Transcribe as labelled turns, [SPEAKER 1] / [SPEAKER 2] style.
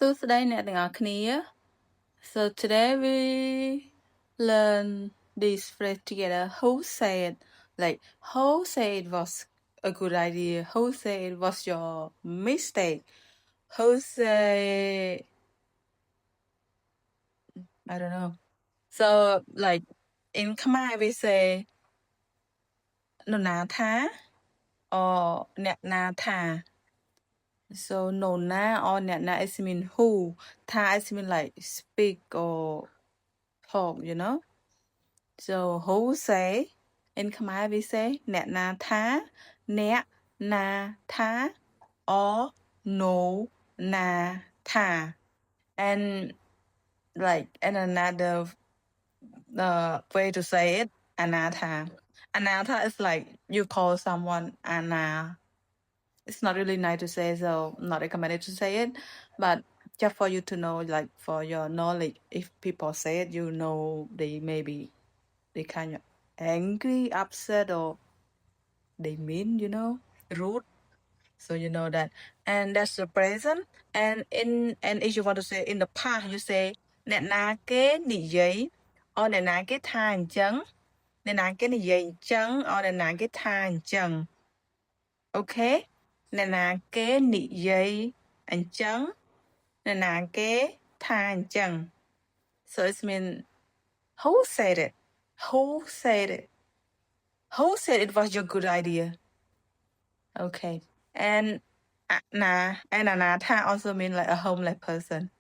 [SPEAKER 1] Tuesdayអ្នកទាំងអស់គ្នា So today we learn this phrase together. Who said was a good idea? Who said it was your mistake? Who say I don't know. So like in Khmer we say នរណាថា or អ្នកណាថា So nona or na is mean who, tha is mean like speak or talk, you know. So who say in Khmer we say net na tha, net na tha, or no na tha. And like and another way to say it, anatha. Anatha is like you call someone ana. It's not really nice to say, so I'm not recommended to say it, but just for you to know, like for your knowledge, if people say it, you know they kind of angry, upset, or they mean, rude. So you know that, and that's the present. And if you want to say in the past, you say nè na ke ni giấy or nè na ke than chăng, nè na ke ni giấy chăng or nè na ke than chăng. Okay, nè na ke ni giấy and chăng, nè na ke than chăng. So it means who said it? Who said it? Who said it was your good idea? Okay, and anatha also mean like a homeless person.